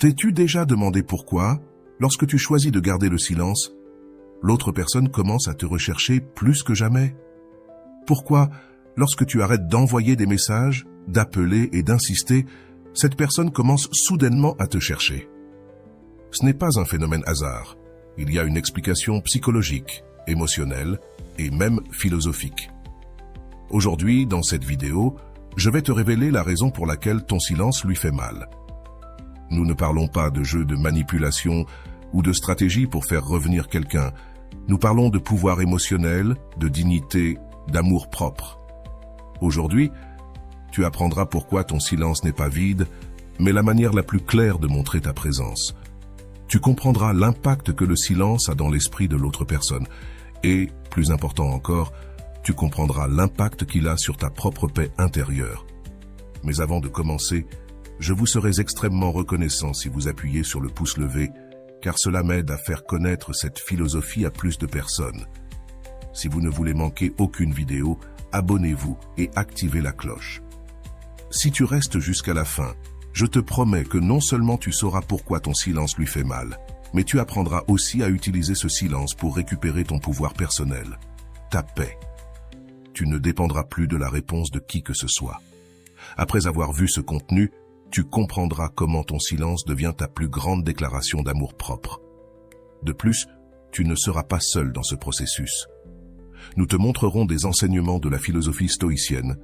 T'es-tu déjà demandé pourquoi, lorsque tu choisis de garder le silence, l'autre personne commence à te rechercher plus que jamais? Pourquoi, lorsque tu arrêtes d'envoyer des messages, d'appeler et d'insister, cette personne commence soudainement à te chercher? Ce n'est pas un phénomène hasard. Il y a une explication psychologique, émotionnelle et même philosophique. Aujourd'hui, dans cette vidéo, je vais te révéler la raison pour laquelle ton silence lui fait mal. Nous ne parlons pas de jeux de manipulation ou de stratégie pour faire revenir quelqu'un. Nous parlons de pouvoir émotionnel, de dignité, d'amour propre. Aujourd'hui, tu apprendras pourquoi ton silence n'est pas vide, mais la manière la plus claire de montrer ta présence. Tu comprendras l'impact que le silence a dans l'esprit de l'autre personne. Et, plus important encore, tu comprendras l'impact qu'il a sur ta propre paix intérieure. Mais avant de commencer, je vous serais extrêmement reconnaissant si vous appuyez sur le pouce levé, car cela m'aide à faire connaître cette philosophie à plus de personnes. Si vous ne voulez manquer aucune vidéo, abonnez-vous et activez la cloche. Si tu restes jusqu'à la fin, je te promets que non seulement tu sauras pourquoi ton silence lui fait mal, mais tu apprendras aussi à utiliser ce silence pour récupérer ton pouvoir personnel, ta paix. Tu ne dépendras plus de la réponse de qui que ce soit. Après avoir vu ce contenu, tu comprendras comment ton silence devient ta plus grande déclaration d'amour-propre. De plus, tu ne seras pas seul dans ce processus. Nous te montrerons des enseignements de la philosophie stoïcienne,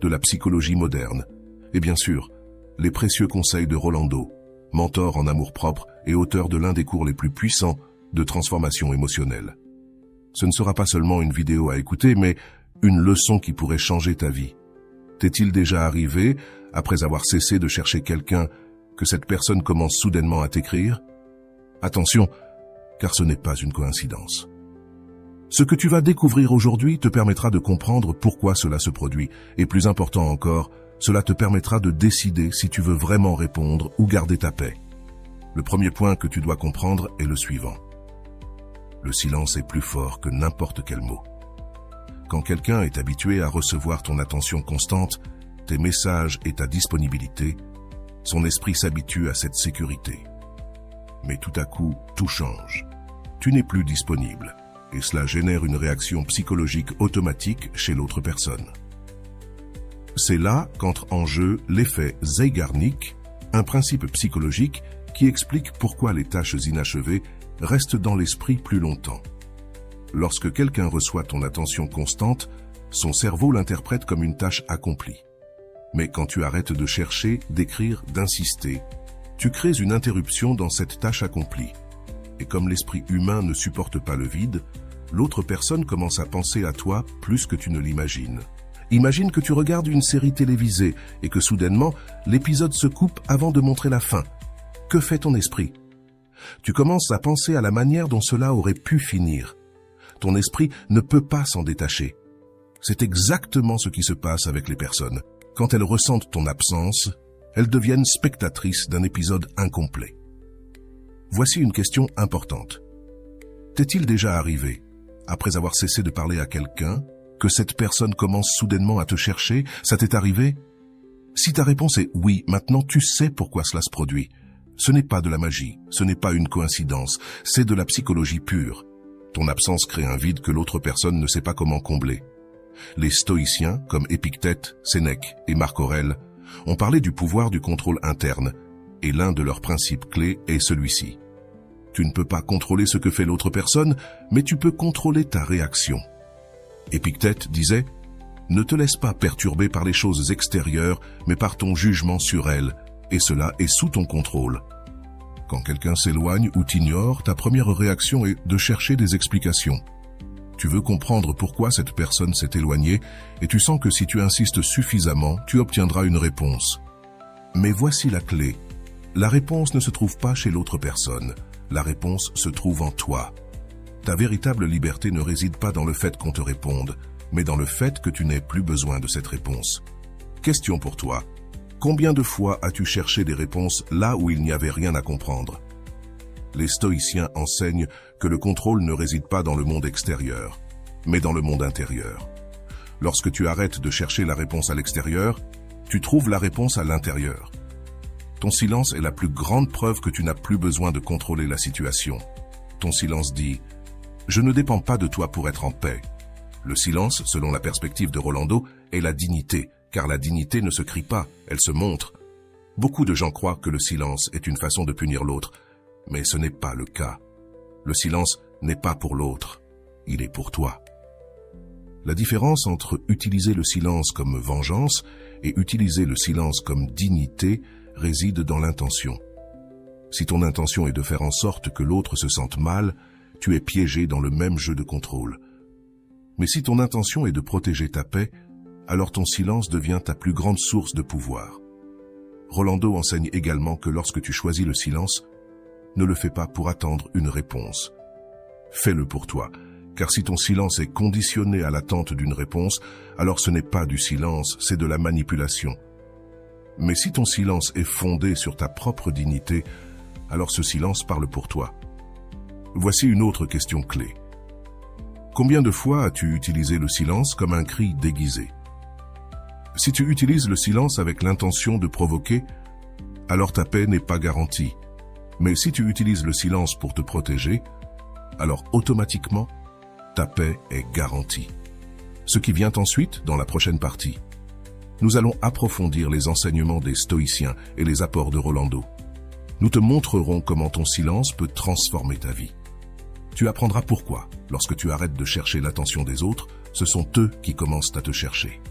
de la psychologie moderne, et bien sûr, les précieux conseils de Rolando, mentor en amour-propre et auteur de l'un des cours les plus puissants de transformation émotionnelle. Ce ne sera pas seulement une vidéo à écouter, mais une leçon qui pourrait changer ta vie. T'est-il déjà arrivé, après avoir cessé de chercher quelqu'un, que cette personne commence soudainement à t'écrire? Attention, car ce n'est pas une coïncidence. Ce que tu vas découvrir aujourd'hui te permettra de comprendre pourquoi cela se produit, et plus important encore, cela te permettra de décider si tu veux vraiment répondre ou garder ta paix. Le premier point que tu dois comprendre est le suivant. Le silence est plus fort que n'importe quel mot. Quand quelqu'un est habitué à recevoir ton attention constante, tes messages et ta disponibilité, son esprit s'habitue à cette sécurité. Mais tout à coup, tout change. Tu n'es plus disponible, et cela génère une réaction psychologique automatique chez l'autre personne. C'est là qu'entre en jeu l'effet Zeigarnik, un principe psychologique qui explique pourquoi les tâches inachevées restent dans l'esprit plus longtemps. Lorsque quelqu'un reçoit ton attention constante, son cerveau l'interprète comme une tâche accomplie. Mais quand tu arrêtes de chercher, d'écrire, d'insister, tu crées une interruption dans cette tâche accomplie. Et comme l'esprit humain ne supporte pas le vide, l'autre personne commence à penser à toi plus que tu ne l'imagines. Imagine que tu regardes une série télévisée et que soudainement, l'épisode se coupe avant de montrer la fin. Que fait ton esprit? Tu commences à penser à la manière dont cela aurait pu finir. Ton esprit ne peut pas s'en détacher. C'est exactement ce qui se passe avec les personnes. Quand elles ressentent ton absence, elles deviennent spectatrices d'un épisode incomplet. Voici une question importante. T'est-il déjà arrivé, après avoir cessé de parler à quelqu'un, que cette personne commence soudainement à te chercher? Ça t'est arrivé? Si ta réponse est oui, maintenant tu sais pourquoi cela se produit. Ce n'est pas de la magie, ce n'est pas une coïncidence, c'est de la psychologie pure. Ton absence crée un vide que l'autre personne ne sait pas comment combler. Les stoïciens, comme Épictète, Sénèque et Marc Aurèle, ont parlé du pouvoir du contrôle interne, et l'un de leurs principes clés est celui-ci. Tu ne peux pas contrôler ce que fait l'autre personne, mais tu peux contrôler ta réaction. Épictète disait « Ne te laisse pas perturber par les choses extérieures, mais par ton jugement sur elles, et cela est sous ton contrôle. » Quand quelqu'un s'éloigne ou t'ignore, ta première réaction est de chercher des explications. Tu veux comprendre pourquoi cette personne s'est éloignée et tu sens que si tu insistes suffisamment, tu obtiendras une réponse. Mais voici la clé. La réponse ne se trouve pas chez l'autre personne. La réponse se trouve en toi. Ta véritable liberté ne réside pas dans le fait qu'on te réponde, mais dans le fait que tu n'aies plus besoin de cette réponse. Question pour toi. Combien de fois as-tu cherché des réponses là où il n'y avait rien à comprendre? Les stoïciens enseignent que le contrôle ne réside pas dans le monde extérieur, mais dans le monde intérieur. Lorsque tu arrêtes de chercher la réponse à l'extérieur, tu trouves la réponse à l'intérieur. Ton silence est la plus grande preuve que tu n'as plus besoin de contrôler la situation. Ton silence dit « Je ne dépends pas de toi pour être en paix ». Le silence, selon la perspective de Rolando, est la dignité, car la dignité ne se crie pas, elle se montre. Beaucoup de gens croient que le silence est une façon de punir l'autre, mais ce n'est pas le cas. Le silence n'est pas pour l'autre, il est pour toi. La différence entre utiliser le silence comme vengeance et utiliser le silence comme dignité réside dans l'intention. Si ton intention est de faire en sorte que l'autre se sente mal, tu es piégé dans le même jeu de contrôle. Mais si ton intention est de protéger ta paix, alors ton silence devient ta plus grande source de pouvoir. Rolando enseigne également que lorsque tu choisis le silence, ne le fais pas pour attendre une réponse. Fais-le pour toi, car si ton silence est conditionné à l'attente d'une réponse, alors ce n'est pas du silence, c'est de la manipulation. Mais si ton silence est fondé sur ta propre dignité, alors ce silence parle pour toi. Voici une autre question clé. Combien de fois as-tu utilisé le silence comme un cri déguisé? Si tu utilises le silence avec l'intention de provoquer, alors ta paix n'est pas garantie. Mais si tu utilises le silence pour te protéger, alors automatiquement, ta paix est garantie. Ce qui vient ensuite dans la prochaine partie. Nous allons approfondir les enseignements des stoïciens et les apports de Rolando. Nous te montrerons comment ton silence peut transformer ta vie. Tu apprendras pourquoi, lorsque tu arrêtes de chercher l'attention des autres, ce sont eux qui commencent à te chercher.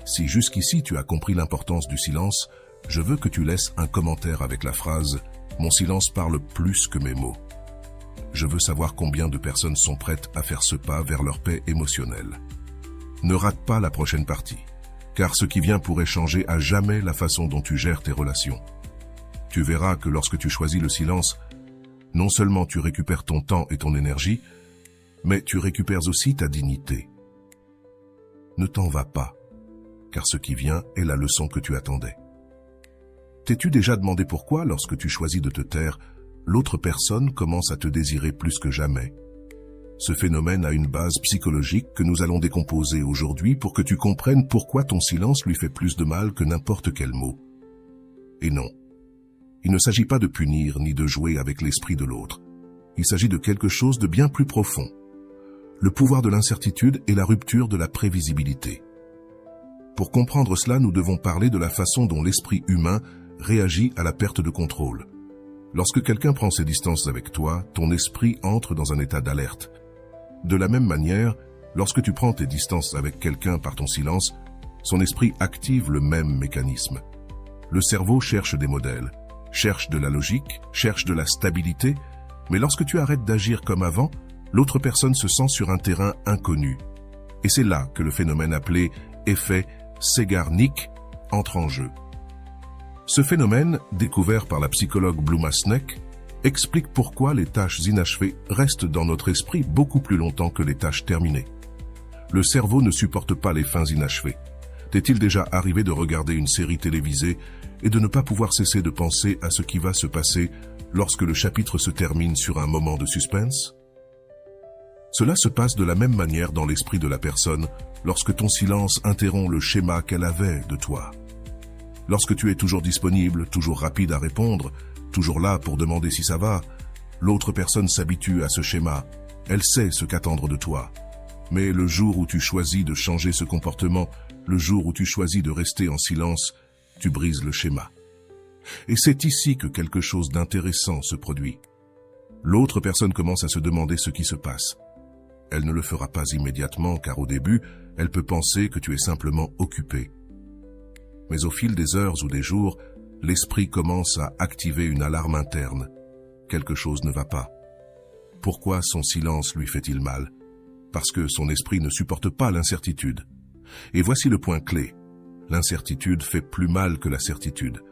Si jusqu'ici tu as compris l'importance du silence, je veux que tu laisses un commentaire avec la phrase « Mon silence parle plus que mes mots ». Je veux savoir combien de personnes sont prêtes à faire ce pas vers leur paix émotionnelle. Ne rate pas la prochaine partie, car ce qui vient pourrait changer à jamais la façon dont tu gères tes relations. Tu verras que lorsque tu choisis le silence, non seulement tu récupères ton temps et ton énergie, mais tu récupères aussi ta dignité. Ne t'en vas pas, car ce qui vient est la leçon que tu attendais. T'es-tu déjà demandé pourquoi, lorsque tu choisis de te taire, l'autre personne commence à te désirer plus que jamais? Ce phénomène a une base psychologique que nous allons décomposer aujourd'hui pour que tu comprennes pourquoi ton silence lui fait plus de mal que n'importe quel mot. Et non, il ne s'agit pas de punir ni de jouer avec l'esprit de l'autre. Il s'agit de quelque chose de bien plus profond. Le pouvoir de l'incertitude et la rupture de la prévisibilité. Pour comprendre cela, nous devons parler de la façon dont l'esprit humain réagit à la perte de contrôle. Lorsque quelqu'un prend ses distances avec toi, ton esprit entre dans un état d'alerte. De la même manière, lorsque tu prends tes distances avec quelqu'un par ton silence, son esprit active le même mécanisme. Le cerveau cherche des modèles, cherche de la logique, cherche de la stabilité, mais lorsque tu arrêtes d'agir comme avant, l'autre personne se sent sur un terrain inconnu. Et c'est là que le phénomène appelé effet Zeigarnik entre en jeu. Ce phénomène, découvert par la psychologue Bluma Sneck, explique pourquoi les tâches inachevées restent dans notre esprit beaucoup plus longtemps que les tâches terminées. Le cerveau ne supporte pas les fins inachevées. T'est-il déjà arrivé de regarder une série télévisée et de ne pas pouvoir cesser de penser à ce qui va se passer lorsque le chapitre se termine sur un moment de suspense? Cela se passe de la même manière dans l'esprit de la personne lorsque ton silence interrompt le schéma qu'elle avait de toi. Lorsque tu es toujours disponible, toujours rapide à répondre, toujours là pour demander si ça va, l'autre personne s'habitue à ce schéma. Elle sait ce qu'attendre de toi. Mais le jour où tu choisis de changer ce comportement, le jour où tu choisis de rester en silence, tu brises le schéma. Et c'est ici que quelque chose d'intéressant se produit. L'autre personne commence à se demander ce qui se passe. Elle ne le fera pas immédiatement car au début, elle peut penser que tu es simplement occupé. Mais au fil des heures ou des jours, l'esprit commence à activer une alarme interne. Quelque chose ne va pas. Pourquoi son silence lui fait-il mal? Parce que son esprit ne supporte pas l'incertitude. Et voici le point clé. L'incertitude fait plus mal que la certitude.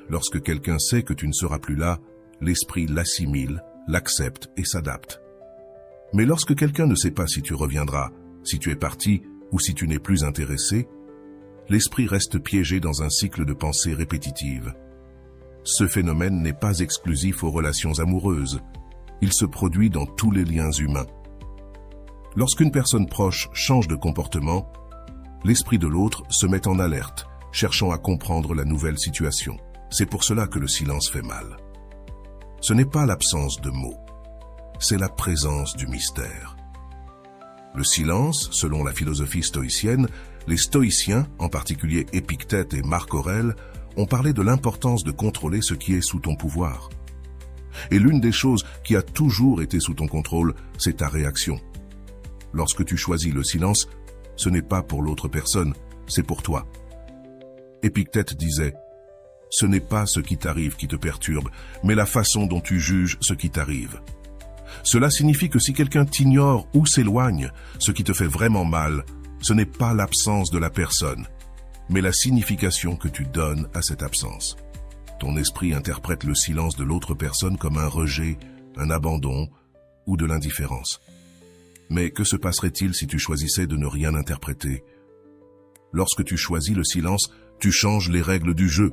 Lorsque quelqu'un sait que tu ne seras plus là, l'esprit l'assimile, l'accepte et s'adapte. Mais lorsque quelqu'un ne sait pas si tu reviendras, si tu es parti ou si tu n'es plus intéressé, l'esprit reste piégé dans un cycle de pensée répétitive. Ce phénomène n'est pas exclusif aux relations amoureuses. Il se produit dans tous les liens humains. Lorsqu'une personne proche change de comportement, l'esprit de l'autre se met en alerte, cherchant à comprendre la nouvelle situation. C'est pour cela que le silence fait mal. Ce n'est pas l'absence de mots, c'est la présence du mystère. Le silence, selon la philosophie stoïcienne, les stoïciens, en particulier Épictète et Marc Aurèle, ont parlé de l'importance de contrôler ce qui est sous ton pouvoir. Et l'une des choses qui a toujours été sous ton contrôle, c'est ta réaction. Lorsque tu choisis le silence, ce n'est pas pour l'autre personne, c'est pour toi. Épictète disait « Ce n'est pas ce qui t'arrive qui te perturbe, mais la façon dont tu juges ce qui t'arrive. » Cela signifie que si quelqu'un t'ignore ou s'éloigne, ce qui te fait vraiment mal, ce n'est pas l'absence de la personne, mais la signification que tu donnes à cette absence. Ton esprit interprète le silence de l'autre personne comme un rejet, un abandon ou de l'indifférence. Mais que se passerait-il si tu choisissais de ne rien interpréter? Lorsque tu choisis le silence, tu changes les règles du jeu.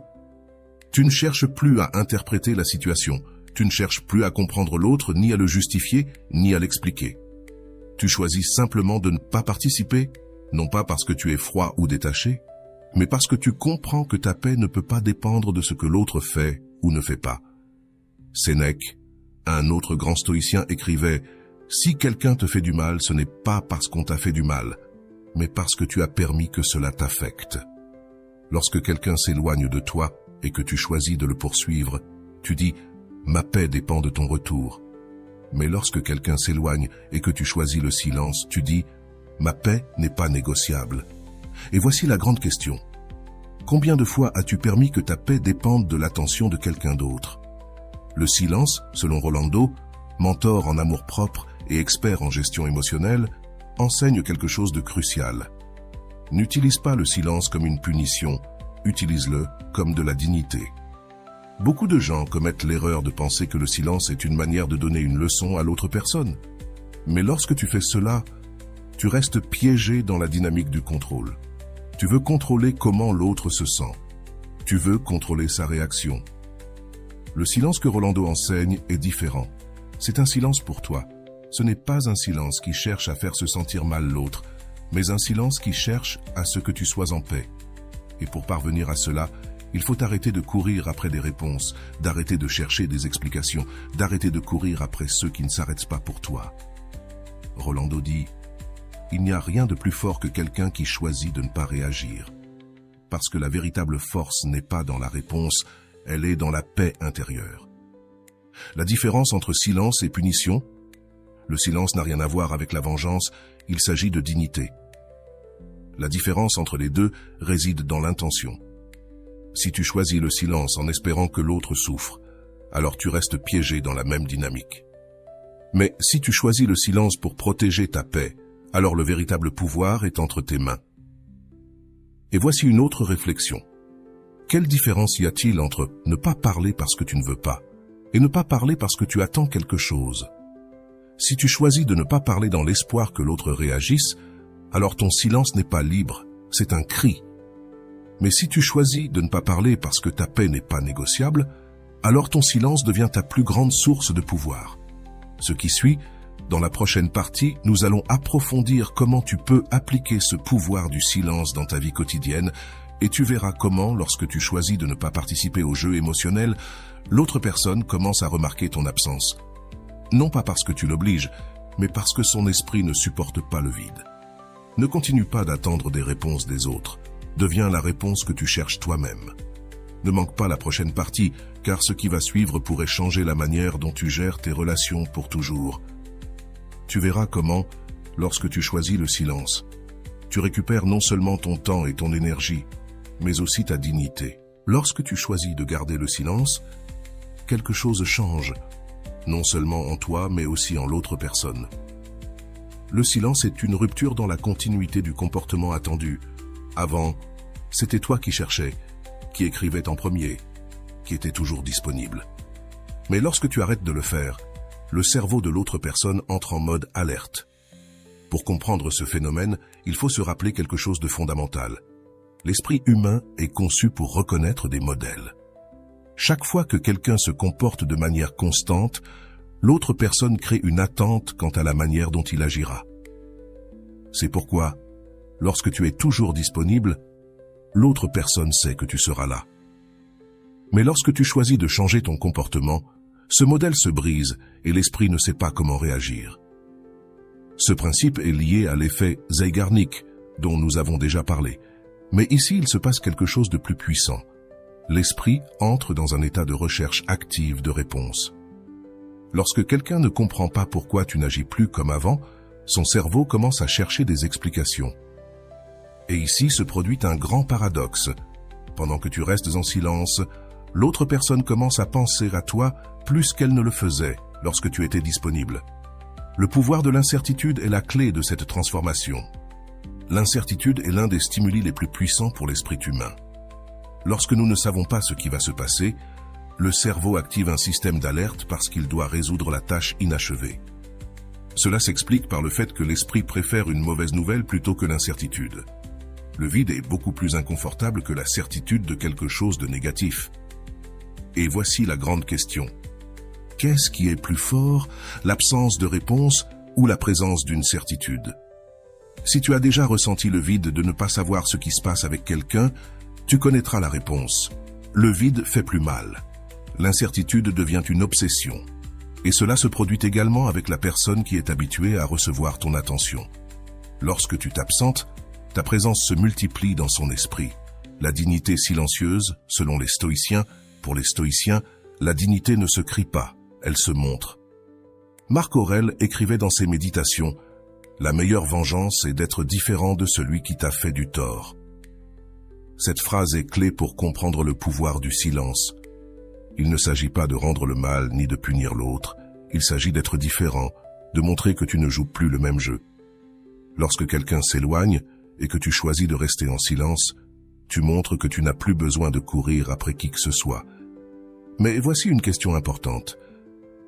Tu ne cherches plus à interpréter la situation. Tu ne cherches plus à comprendre l'autre, ni à le justifier, ni à l'expliquer. Tu choisis simplement de ne pas participer, non pas parce que tu es froid ou détaché, mais parce que tu comprends que ta paix ne peut pas dépendre de ce que l'autre fait ou ne fait pas. Sénèque, un autre grand stoïcien, écrivait « Si quelqu'un te fait du mal, ce n'est pas parce qu'on t'a fait du mal, mais parce que tu as permis que cela t'affecte. » Lorsque quelqu'un s'éloigne de toi et que tu choisis de le poursuivre, tu dis « Ma paix dépend de ton retour. » Mais lorsque quelqu'un s'éloigne et que tu choisis le silence, tu dis « Ma paix n'est pas négociable. » Et voici la grande question. Combien de fois as-tu permis que ta paix dépende de l'attention de quelqu'un d'autre? Le silence, selon Rolando, mentor en amour-propre et expert en gestion émotionnelle, enseigne quelque chose de crucial. N'utilise pas le silence comme une punition, utilise-le comme de la dignité. Beaucoup de gens commettent l'erreur de penser que le silence est une manière de donner une leçon à l'autre personne. Mais lorsque tu fais cela, tu restes piégé dans la dynamique du contrôle. Tu veux contrôler comment l'autre se sent. Tu veux contrôler sa réaction. Le silence que Rolando enseigne est différent. C'est un silence pour toi. Ce n'est pas un silence qui cherche à faire se sentir mal l'autre, mais un silence qui cherche à ce que tu sois en paix. Et pour parvenir à cela, il faut arrêter de courir après des réponses, d'arrêter de chercher des explications, d'arrêter de courir après ceux qui ne s'arrêtent pas pour toi. Rolando dit « Il n'y a rien de plus fort que quelqu'un qui choisit de ne pas réagir. Parce que la véritable force n'est pas dans la réponse, elle est dans la paix intérieure. » La différence entre silence et punition, le silence n'a rien à voir avec la vengeance, il s'agit de dignité. La différence entre les deux réside dans l'intention. Si tu choisis le silence en espérant que l'autre souffre, alors tu restes piégé dans la même dynamique. Mais si tu choisis le silence pour protéger ta paix, alors le véritable pouvoir est entre tes mains. Et voici une autre réflexion. Quelle différence y a-t-il entre ne pas parler parce que tu ne veux pas et ne pas parler parce que tu attends quelque chose? Si tu choisis de ne pas parler dans l'espoir que l'autre réagisse, alors ton silence n'est pas libre, c'est un cri. Mais si tu choisis de ne pas parler parce que ta paix n'est pas négociable, alors ton silence devient ta plus grande source de pouvoir. Ce qui suit, dans la prochaine partie, nous allons approfondir comment tu peux appliquer ce pouvoir du silence dans ta vie quotidienne et tu verras comment, lorsque tu choisis de ne pas participer au jeu émotionnel, l'autre personne commence à remarquer ton absence. Non pas parce que tu l'obliges, mais parce que son esprit ne supporte pas le vide. Ne continue pas d'attendre des réponses des autres. Deviens la réponse que tu cherches toi-même. Ne manque pas la prochaine partie, car ce qui va suivre pourrait changer la manière dont tu gères tes relations pour toujours. Tu verras comment, lorsque tu choisis le silence, tu récupères non seulement ton temps et ton énergie, mais aussi ta dignité. Lorsque tu choisis de garder le silence, quelque chose change, non seulement en toi, mais aussi en l'autre personne. Le silence est une rupture dans la continuité du comportement attendu. Avant, c'était toi qui cherchais, qui écrivais en premier, qui était toujours disponible. Mais lorsque tu arrêtes de le faire, le cerveau de l'autre personne entre en mode alerte. Pour comprendre ce phénomène, il faut se rappeler quelque chose de fondamental. L'esprit humain est conçu pour reconnaître des modèles. Chaque fois que quelqu'un se comporte de manière constante, l'autre personne crée une attente quant à la manière dont il agira. C'est pourquoi, lorsque tu es toujours disponible, l'autre personne sait que tu seras là. Mais lorsque tu choisis de changer ton comportement, ce modèle se brise et l'esprit ne sait pas comment réagir. Ce principe est lié à l'effet Zeigarnik, dont nous avons déjà parlé. Mais ici, il se passe quelque chose de plus puissant. L'esprit entre dans un état de recherche active de réponse. Lorsque quelqu'un ne comprend pas pourquoi tu n'agis plus comme avant, son cerveau commence à chercher des explications. Et ici se produit un grand paradoxe. Pendant que tu restes en silence, l'autre personne commence à penser à toi plus qu'elle ne le faisait lorsque tu étais disponible. Le pouvoir de l'incertitude est la clé de cette transformation. L'incertitude est l'un des stimuli les plus puissants pour l'esprit humain. Lorsque nous ne savons pas ce qui va se passer, le cerveau active un système d'alerte parce qu'il doit résoudre la tâche inachevée. Cela s'explique par le fait que l'esprit préfère une mauvaise nouvelle plutôt que l'incertitude. Le vide est beaucoup plus inconfortable que la certitude de quelque chose de négatif. Et voici la grande question. Qu'est-ce qui est plus fort, l'absence de réponse ou la présence d'une certitude? Si tu as déjà ressenti le vide de ne pas savoir ce qui se passe avec quelqu'un, tu connaîtras la réponse. Le vide fait plus mal. L'incertitude devient une obsession. Et cela se produit également avec la personne qui est habituée à recevoir ton attention. Lorsque tu t'absentes, ta présence se multiplie dans son esprit. La dignité silencieuse, selon les stoïciens, pour les stoïciens, la dignité ne se crie pas, elle se montre. Marc Aurèle écrivait dans ses méditations « La meilleure vengeance est d'être différent de celui qui t'a fait du tort ». Cette phrase est clé pour comprendre le pouvoir du silence. Il ne s'agit pas de rendre le mal ni de punir l'autre, il s'agit d'être différent, de montrer que tu ne joues plus le même jeu. Lorsque quelqu'un s'éloigne et que tu choisis de rester en silence, tu montres que tu n'as plus besoin de courir après qui que ce soit. Mais voici une question importante.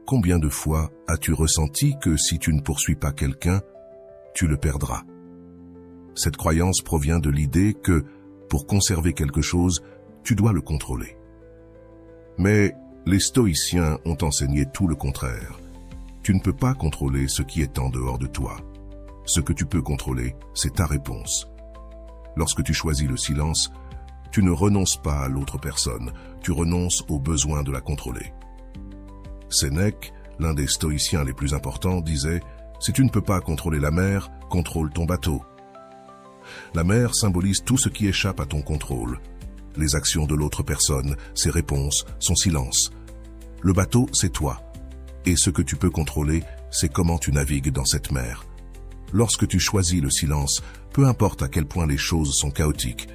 Combien de fois as-tu ressenti que si tu ne poursuis pas quelqu'un, tu le perdras? Cette croyance provient de l'idée que, pour conserver quelque chose, tu dois le contrôler. Mais les stoïciens ont enseigné tout le contraire. Tu ne peux pas contrôler ce qui est en dehors de toi. Ce que tu peux contrôler, c'est ta réponse. Lorsque tu choisis le silence, tu ne renonces pas à l'autre personne, tu renonces au besoin de la contrôler. Sénèque, l'un des stoïciens les plus importants, disait « Si tu ne peux pas contrôler la mer, contrôle ton bateau ». La mer symbolise tout ce qui échappe à ton contrôle. Les actions de l'autre personne, ses réponses, son silence. Le bateau, c'est toi. Et ce que tu peux contrôler, c'est comment tu navigues dans cette mer. Lorsque tu choisis le silence, peu importe à quel point les choses sont chaotiques,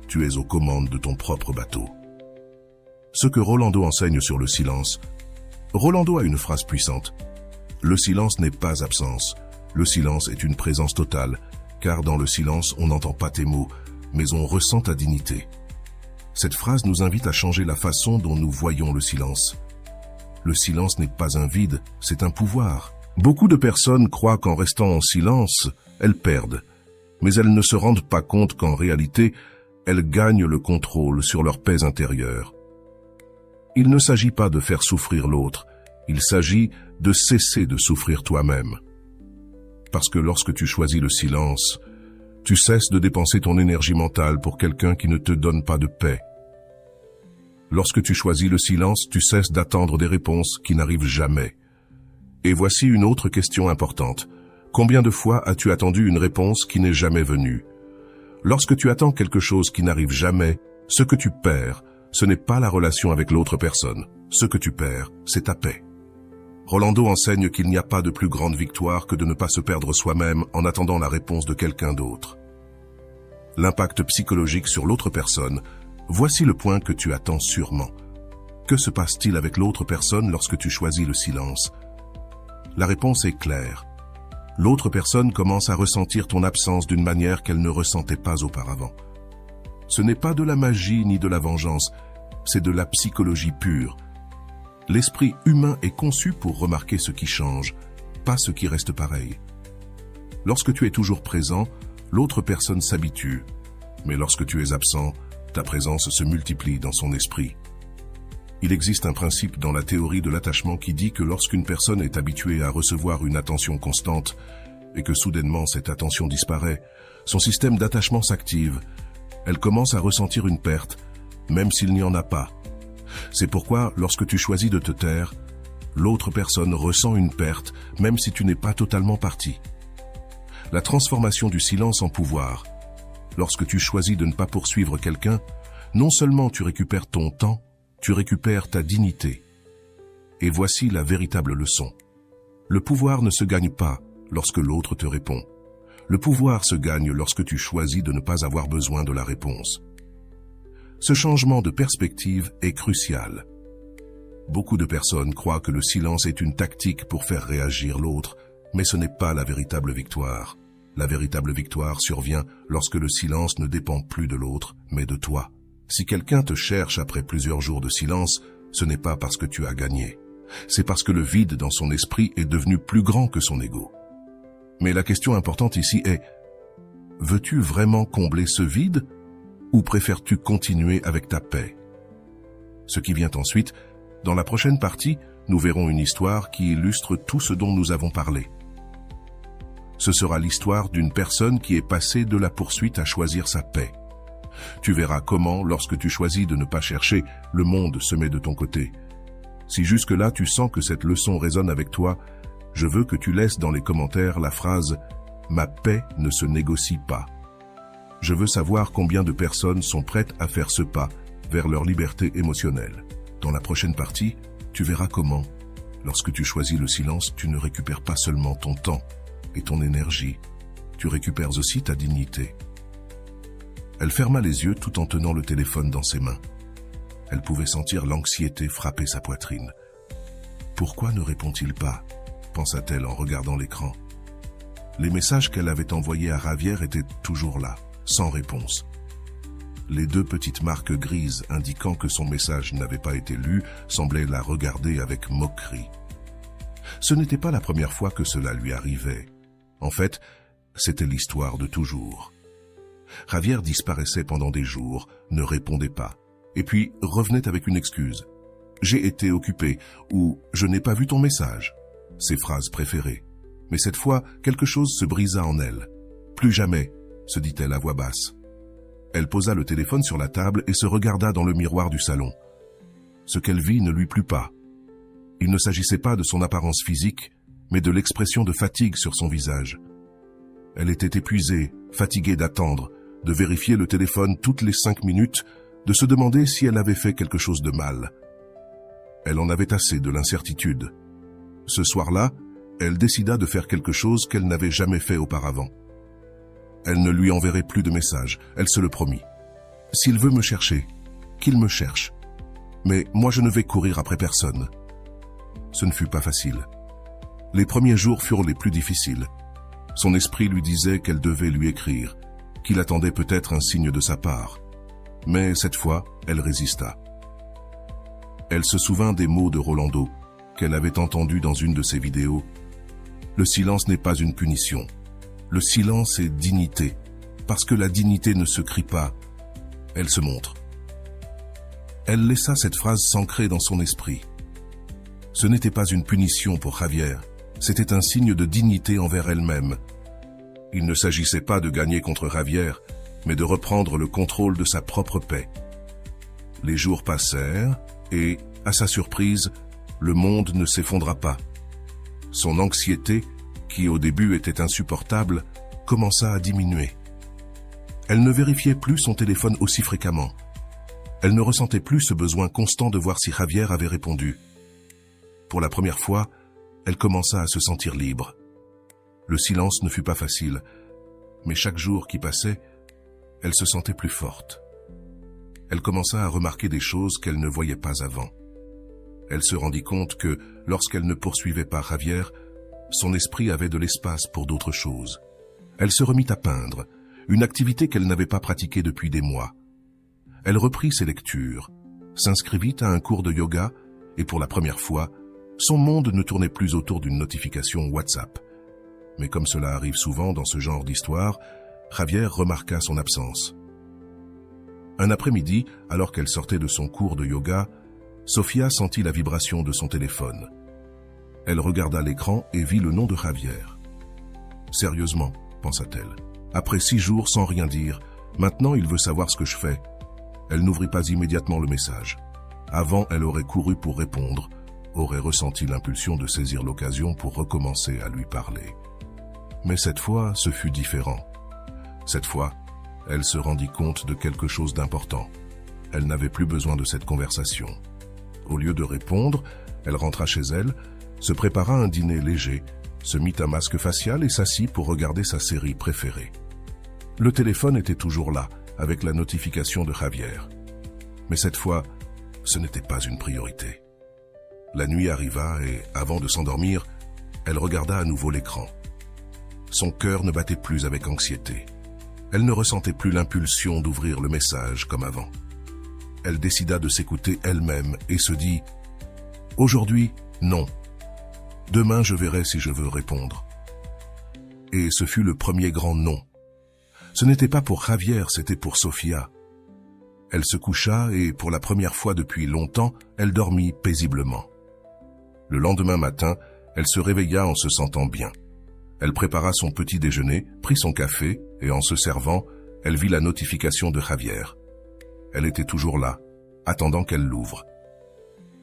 tu es aux commandes de ton propre bateau. Ce que Rolando enseigne sur le silence, Rolando a une phrase puissante. Le silence n'est pas absence. Le silence est une présence totale, car dans le silence, on n'entend pas tes mots, mais on ressent ta dignité. Cette phrase nous invite à changer la façon dont nous voyons le silence. Le silence n'est pas un vide, c'est un pouvoir. Beaucoup de personnes croient qu'en restant en silence, elles perdent. Mais elles ne se rendent pas compte qu'en réalité, elles gagnent le contrôle sur leur paix intérieure. Il ne s'agit pas de faire souffrir l'autre, il s'agit de cesser de souffrir toi-même. Parce que lorsque tu choisis le silence, tu cesses de dépenser ton énergie mentale pour quelqu'un qui ne te donne pas de paix. Lorsque tu choisis le silence, tu cesses d'attendre des réponses qui n'arrivent jamais. Et voici une autre question importante. Combien de fois as-tu attendu une réponse qui n'est jamais venue? Lorsque tu attends quelque chose qui n'arrive jamais, ce que tu perds, ce n'est pas la relation avec l'autre personne. Ce que tu perds, c'est ta paix. Rolando enseigne qu'il n'y a pas de plus grande victoire que de ne pas se perdre soi-même en attendant la réponse de quelqu'un d'autre. L'impact psychologique sur l'autre personne, voici le point que tu attends sûrement. Que se passe-t-il avec l'autre personne lorsque tu choisis le silence? La réponse est claire. L'autre personne commence à ressentir ton absence d'une manière qu'elle ne ressentait pas auparavant. Ce n'est pas de la magie ni de la vengeance, c'est de la psychologie pure. L'esprit humain est conçu pour remarquer ce qui change, pas ce qui reste pareil. Lorsque tu es toujours présent, l'autre personne s'habitue. Mais lorsque tu es absent, ta présence se multiplie dans son esprit. Il existe un principe dans la théorie de l'attachement qui dit que lorsqu'une personne est habituée à recevoir une attention constante et que soudainement cette attention disparaît, son système d'attachement s'active. Elle commence à ressentir une perte, même s'il n'y en a pas. C'est pourquoi, lorsque tu choisis de te taire, l'autre personne ressent une perte, même si tu n'es pas totalement parti. La transformation du silence en pouvoir. Lorsque tu choisis de ne pas poursuivre quelqu'un, non seulement tu récupères ton temps, tu récupères ta dignité. Et voici la véritable leçon. Le pouvoir ne se gagne pas lorsque l'autre te répond. Le pouvoir se gagne lorsque tu choisis de ne pas avoir besoin de la réponse. Ce changement de perspective est crucial. Beaucoup de personnes croient que le silence est une tactique pour faire réagir l'autre, mais ce n'est pas la véritable victoire. La véritable victoire survient lorsque le silence ne dépend plus de l'autre, mais de toi. Si quelqu'un te cherche après plusieurs jours de silence, ce n'est pas parce que tu as gagné. C'est parce que le vide dans son esprit est devenu plus grand que son ego. Mais la question importante ici est, veux-tu vraiment combler ce vide ou préfères-tu continuer avec ta paix? Ce qui vient ensuite, dans la prochaine partie, nous verrons une histoire qui illustre tout ce dont nous avons parlé. Ce sera l'histoire d'une personne qui est passée de la poursuite à choisir sa paix. Tu verras comment, lorsque tu choisis de ne pas chercher, le monde se met de ton côté. Si jusque-là tu sens que cette leçon résonne avec toi, je veux que tu laisses dans les commentaires la phrase « Ma paix ne se négocie pas ». Je veux savoir combien de personnes sont prêtes à faire ce pas vers leur liberté émotionnelle. Dans la prochaine partie, tu verras comment, lorsque tu choisis le silence, tu ne récupères pas seulement ton temps et ton énergie, tu récupères aussi ta dignité. Elle ferma les yeux tout en tenant le téléphone dans ses mains. Elle pouvait sentir l'anxiété frapper sa poitrine. Pourquoi ne répond-il pas ? Pensa-t-elle en regardant l'écran. Les messages qu'elle avait envoyés à Javier étaient toujours là, sans réponse. Les 2 petites marques grises indiquant que son message n'avait pas été lu semblaient la regarder avec moquerie. Ce n'était pas la première fois que cela lui arrivait. En fait, c'était l'histoire de toujours. Javier disparaissait pendant des jours, ne répondait pas, et puis revenait avec une excuse. « J'ai été occupé » ou « Je n'ai pas vu ton message », ses phrases préférées. Mais cette fois, quelque chose se brisa en elle. « Plus jamais », se dit-elle à voix basse. Elle posa le téléphone sur la table et se regarda dans le miroir du salon. Ce qu'elle vit ne lui plut pas. Il ne s'agissait pas de son apparence physique, mais de l'expression de fatigue sur son visage. Elle était épuisée, fatiguée d'attendre, de vérifier le téléphone toutes les 5 minutes, de se demander si elle avait fait quelque chose de mal. Elle en avait assez de l'incertitude. Ce soir-là, elle décida de faire quelque chose qu'elle n'avait jamais fait auparavant. Elle ne lui enverrait plus de messages, elle se le promit. S'il veut me chercher, qu'il me cherche. Mais moi je ne vais courir après personne. Ce ne fut pas facile. Les premiers jours furent les plus difficiles. Son esprit lui disait qu'elle devait lui écrire, qu'il attendait peut-être un signe de sa part. Mais cette fois, elle résista. Elle se souvint des mots de Rolando, qu'elle avait entendus dans une de ses vidéos. Le silence n'est pas une punition. Le silence est dignité, parce que la dignité ne se crie pas, elle se montre. Elle laissa cette phrase s'ancrer dans son esprit. Ce n'était pas une punition pour Javier, c'était un signe de dignité envers elle-même. Il ne s'agissait pas de gagner contre Javier, mais de reprendre le contrôle de sa propre paix. Les jours passèrent et, à sa surprise, le monde ne s'effondra pas. Son anxiété, qui au début était insupportable, commença à diminuer. Elle ne vérifiait plus son téléphone aussi fréquemment. Elle ne ressentait plus ce besoin constant de voir si Javier avait répondu. Pour la première fois, elle commença à se sentir libre. Le silence ne fut pas facile, mais chaque jour qui passait, elle se sentait plus forte. Elle commença à remarquer des choses qu'elle ne voyait pas avant. Elle se rendit compte que, lorsqu'elle ne poursuivait pas Javier, son esprit avait de l'espace pour d'autres choses. Elle se remit à peindre, une activité qu'elle n'avait pas pratiquée depuis des mois. Elle reprit ses lectures, s'inscrivit à un cours de yoga et pour la première fois, son monde ne tournait plus autour d'une notification WhatsApp. Mais comme cela arrive souvent dans ce genre d'histoire, Javier remarqua son absence. Un après-midi, alors qu'elle sortait de son cours de yoga, Sofia sentit la vibration de son téléphone. Elle regarda l'écran et vit le nom de Javier. « Sérieusement, pensa-t-elle. Après 6 jours sans rien dire, maintenant il veut savoir ce que je fais. » Elle n'ouvrit pas immédiatement le message. Avant, elle aurait couru pour répondre, aurait ressenti l'impulsion de saisir l'occasion pour recommencer à lui parler. Mais cette fois, ce fut différent. Cette fois, elle se rendit compte de quelque chose d'important. Elle n'avait plus besoin de cette conversation. Au lieu de répondre, elle rentra chez elle, se prépara un dîner léger, se mit un masque facial et s'assit pour regarder sa série préférée. Le téléphone était toujours là, avec la notification de Javier. Mais cette fois, ce n'était pas une priorité. La nuit arriva et, avant de s'endormir, elle regarda à nouveau l'écran. Son cœur ne battait plus avec anxiété. Elle ne ressentait plus l'impulsion d'ouvrir le message comme avant. Elle décida de s'écouter elle-même et se dit « Aujourd'hui, non. Demain, je verrai si je veux répondre. » Et ce fut le premier grand non. Ce n'était pas pour Javier, c'était pour Sofia. Elle se coucha et, pour la première fois depuis longtemps, elle dormit paisiblement. Le lendemain matin, elle se réveilla en se sentant bien. Elle prépara son petit déjeuner, prit son café et, en se servant, elle vit la notification de Javier. Elle était toujours là, attendant qu'elle l'ouvre.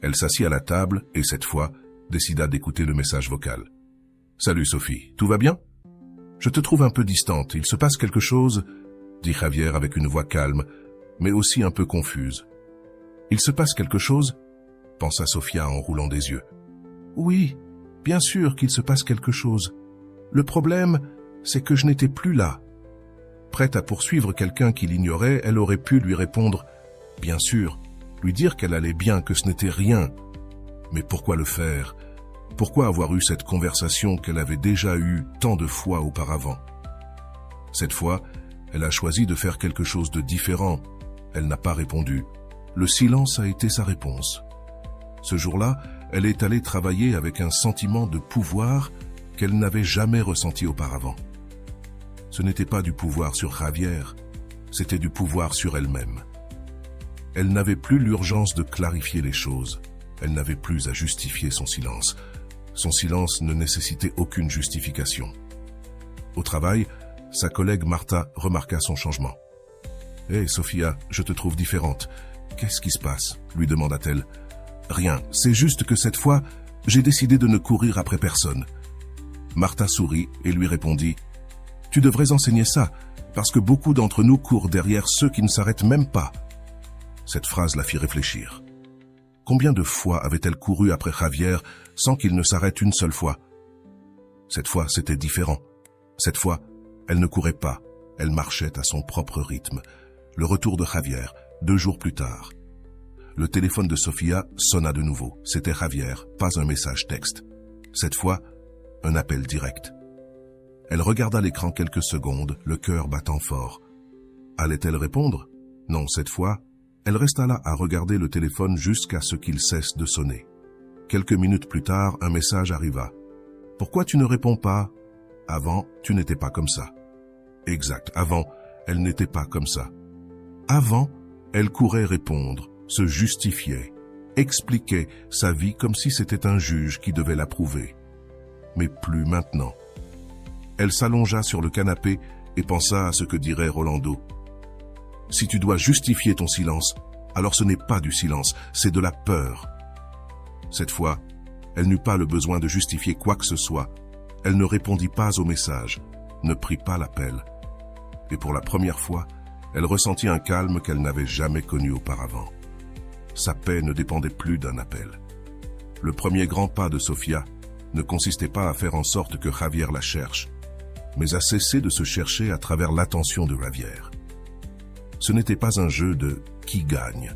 Elle s'assit à la table et, cette fois, décida d'écouter le message vocal. « Salut Sophie, tout va bien ? Je te trouve un peu distante, il se passe quelque chose ?» dit Javier avec une voix calme, mais aussi un peu confuse. « Il se passe quelque chose ?» pensa Sofia en roulant des yeux. « Oui, bien sûr qu'il se passe quelque chose. Le problème, c'est que je n'étais plus là. » Prête à poursuivre quelqu'un qui l'ignorait, elle aurait pu lui répondre « Bien sûr », lui dire qu'elle allait bien, que ce n'était rien. Mais pourquoi le faire ? Pourquoi avoir eu cette conversation qu'elle avait déjà eue tant de fois auparavant ? Cette fois, elle a choisi de faire quelque chose de différent. Elle n'a pas répondu. Le silence a été sa réponse. Ce jour-là, elle est allée travailler avec un sentiment de pouvoir qu'elle n'avait jamais ressenti auparavant. Ce n'était pas du pouvoir sur Javier, c'était du pouvoir sur elle-même. Elle n'avait plus l'urgence de clarifier les choses. Elle n'avait plus à justifier son silence. Son silence ne nécessitait aucune justification. Au travail, sa collègue Martha remarqua son changement. « Hé, Sofia, je te trouve différente. Qu'est-ce qui se passe ?» lui demanda-t-elle. « Rien, c'est juste que cette fois, j'ai décidé de ne courir après personne. » Martha sourit et lui répondit « Tu devrais enseigner ça, parce que beaucoup d'entre nous courent derrière ceux qui ne s'arrêtent même pas. » Cette phrase la fit réfléchir. Combien de fois avait-elle couru après Javier sans qu'il ne s'arrête une seule fois ? Cette fois, c'était différent. Cette fois, elle ne courait pas, elle marchait à son propre rythme. Le retour de Javier, 2 jours plus tard. Le téléphone de Sofia sonna de nouveau. C'était Javier, pas un message texte. Cette fois, un appel direct. Elle regarda l'écran quelques secondes, le cœur battant fort. Allait-elle répondre ? Non, cette fois, elle resta là à regarder le téléphone jusqu'à ce qu'il cesse de sonner. Quelques minutes plus tard, un message arriva. « Pourquoi tu ne réponds pas ? Avant, tu n'étais pas comme ça. » Exact, avant, elle n'était pas comme ça. Avant, elle courait répondre, se justifiait, expliquait sa vie comme si c'était un juge qui devait l'approuver. Mais plus maintenant. Elle s'allongea sur le canapé et pensa à ce que dirait Rolando. « Si tu dois justifier ton silence, alors ce n'est pas du silence, c'est de la peur. » Cette fois, elle n'eut pas le besoin de justifier quoi que ce soit. Elle ne répondit pas au message, ne prit pas l'appel. Et pour la première fois, elle ressentit un calme qu'elle n'avait jamais connu auparavant. Sa paix ne dépendait plus d'un appel. Le premier grand pas de Sofia ne consistait pas à faire en sorte que Javier la cherche, mais à cesser de se chercher à travers l'attention de Javier. Ce n'était pas un jeu de « qui gagne »,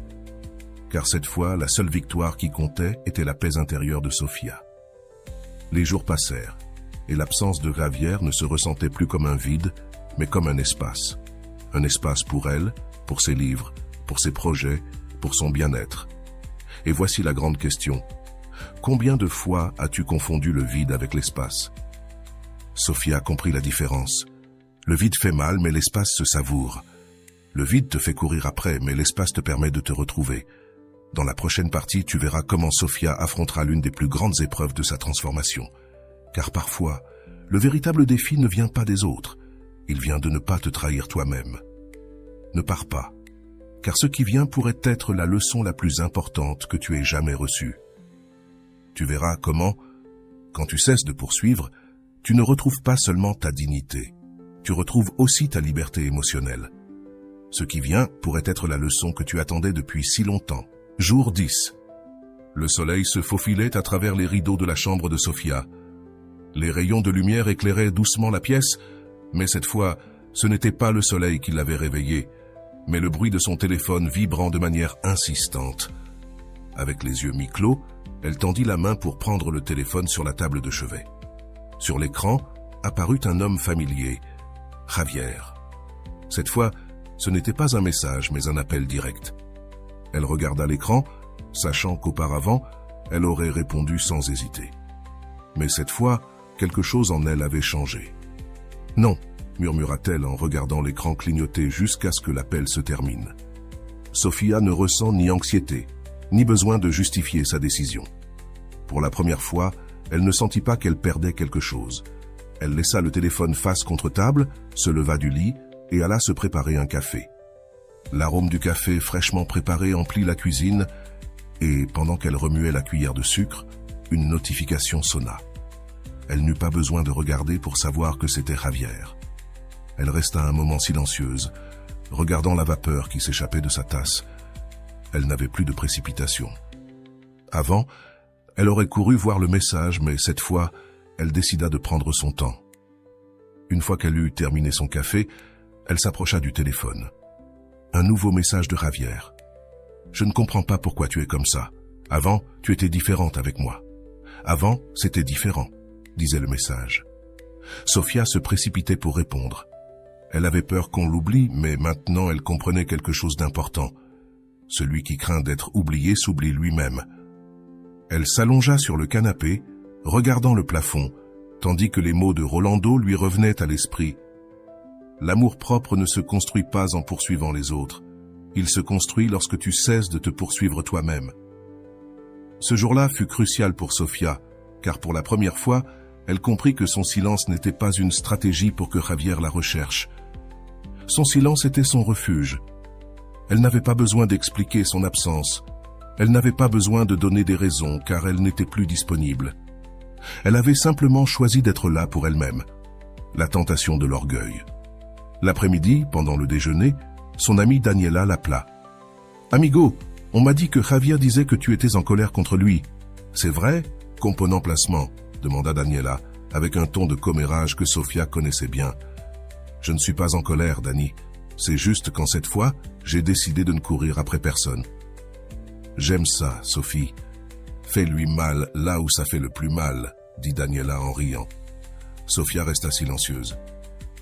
car cette fois, la seule victoire qui comptait était la paix intérieure de Sofia. Les jours passèrent, et l'absence de Javier ne se ressentait plus comme un vide, mais comme un espace. Un espace pour elle, pour ses livres, pour ses projets, pour son bien-être. Et voici la grande question. Combien de fois as-tu confondu le vide avec l'espace ? Sofia comprit la différence. Le vide fait mal, mais l'espace se savoure. Le vide te fait courir après, mais l'espace te permet de te retrouver. Dans la prochaine partie, tu verras comment Sofia affrontera l'une des plus grandes épreuves de sa transformation. Car parfois, le véritable défi ne vient pas des autres. Il vient de ne pas te trahir toi-même. Ne pars pas. car ce qui vient pourrait être la leçon la plus importante que tu aies jamais reçue. Tu verras comment, quand tu cesses de poursuivre, tu ne retrouves pas seulement ta dignité, tu retrouves aussi ta liberté émotionnelle. Ce qui vient pourrait être la leçon que tu attendais depuis si longtemps. Jour 10. Le soleil se faufilait à travers les rideaux de la chambre de Sofia. Les rayons de lumière éclairaient doucement la pièce, mais cette fois, ce n'était pas le soleil qui l'avait réveillée, mais le bruit de son téléphone vibrant de manière insistante. Avec les yeux mi-clos, elle tendit la main pour prendre le téléphone sur la table de chevet. Sur l'écran apparut un homme familier, Javier. Cette fois, ce n'était pas un message, mais un appel direct. Elle regarda l'écran, sachant qu'auparavant, elle aurait répondu sans hésiter. Mais cette fois, quelque chose en elle avait changé. « Non », murmura-t-elle en regardant l'écran clignoter jusqu'à ce que l'appel se termine. Sofia ne ressent ni anxiété, ni besoin de justifier sa décision. Pour la première fois, elle ne sentit pas qu'elle perdait quelque chose. Elle laissa le téléphone face contre table, se leva du lit et alla se préparer un café. L'arôme du café fraîchement préparé emplit la cuisine et, pendant qu'elle remuait la cuillère de sucre, une notification sonna. Elle n'eut pas besoin de regarder pour savoir que c'était Javier. Elle resta un moment silencieuse, regardant la vapeur qui s'échappait de sa tasse. Elle n'avait plus de précipitation. Avant, elle aurait couru voir le message, mais cette fois, elle décida de prendre son temps. Une fois qu'elle eut terminé son café, elle s'approcha du téléphone. Un nouveau message de Javier. « Je ne comprends pas pourquoi tu es comme ça. Avant, tu étais différente avec moi. Avant, c'était différent, » disait le message. Sofia se précipitait pour répondre. Elle avait peur qu'on l'oublie, mais maintenant elle comprenait quelque chose d'important. Celui qui craint d'être oublié s'oublie lui-même. Elle s'allongea sur le canapé, regardant le plafond, tandis que les mots de Rolando lui revenaient à l'esprit. L'amour-propre ne se construit pas en poursuivant les autres. Il se construit lorsque tu cesses de te poursuivre toi-même. Ce jour-là fut crucial pour Sofia, car pour la première fois, elle comprit que son silence n'était pas une stratégie pour que Javier la recherche. Son silence était son refuge. Elle n'avait pas besoin d'expliquer son absence. Elle n'avait pas besoin de donner des raisons, car elle n'était plus disponible. Elle avait simplement choisi d'être là pour elle-même. La tentation de l'orgueil. L'après-midi, pendant le déjeuner, son amie Daniela l'appela. « Amigo, on m'a dit que Javier disait que tu étais en colère contre lui. C'est vrai ? Component placement, demanda Daniela, avec un ton de commérage que Sofia connaissait bien. Je ne suis pas en colère, Dani. C'est juste qu'en cette fois, j'ai décidé de ne courir après personne. J'aime ça, Sophie. Fais-lui mal là où ça fait le plus mal, dit Daniela en riant. Sofia resta silencieuse.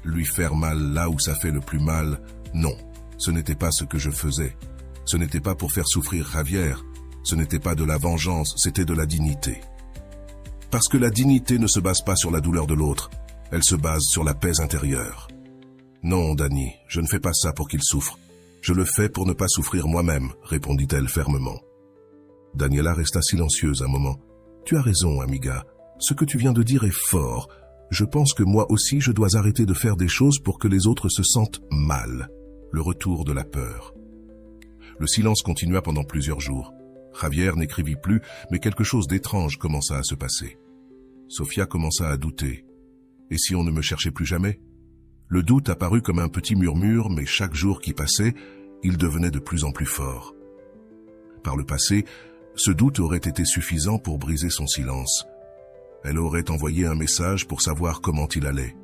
Lui faire mal là où ça fait le plus mal, non, ce n'était pas ce que je faisais. Ce n'était pas pour faire souffrir Javier. Ce n'était pas de la vengeance, c'était de la dignité. Parce que la dignité ne se base pas sur la douleur de l'autre, elle se base sur la paix intérieure. Non, Dani, je ne fais pas ça pour qu'il souffre. Je le fais pour ne pas souffrir moi-même, répondit-elle fermement. Daniela resta silencieuse un moment. Tu as raison, amiga. Ce que tu viens de dire est fort. Je pense que moi aussi je dois arrêter de faire des choses pour que les autres se sentent mal. Le retour de la peur. Le silence continua pendant plusieurs jours. Javier n'écrivit plus, mais quelque chose d'étrange commença à se passer. Sofia commença à douter. Et si on ne me cherchait plus jamais? Le doute apparut comme un petit murmure, mais chaque jour qui passait, il devenait de plus en plus fort. Par le passé, ce doute aurait été suffisant pour briser son silence. Elle aurait envoyé un message pour savoir comment il allait.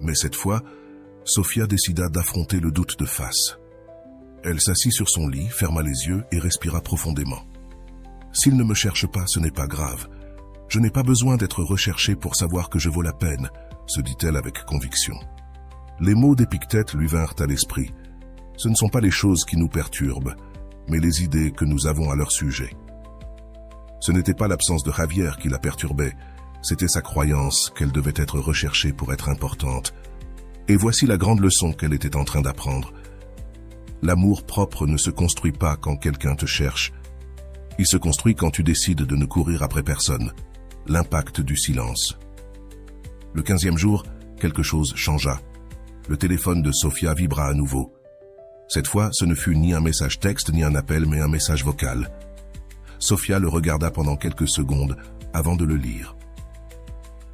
Mais cette fois, Sofia décida d'affronter le doute de face. Elle s'assit sur son lit, ferma les yeux et respira profondément. « S'il ne me cherche pas, ce n'est pas grave. Je n'ai pas besoin d'être recherchée pour savoir que je vaux la peine, » se dit-elle avec conviction. Les mots d'Épictète lui vinrent à l'esprit. Ce ne sont pas les choses qui nous perturbent, mais les idées que nous avons à leur sujet. Ce n'était pas l'absence de Javier qui la perturbait, c'était sa croyance qu'elle devait être recherchée pour être importante. Et voici la grande leçon qu'elle était en train d'apprendre. L'amour propre ne se construit pas quand quelqu'un te cherche. Il se construit quand tu décides de ne courir après personne. L'impact du silence. Le 15e jour, quelque chose changea. Le téléphone de Sofia vibra à nouveau. Cette fois, ce ne fut ni un message texte ni un appel, mais un message vocal. Sofia le regarda pendant quelques secondes avant de le lire.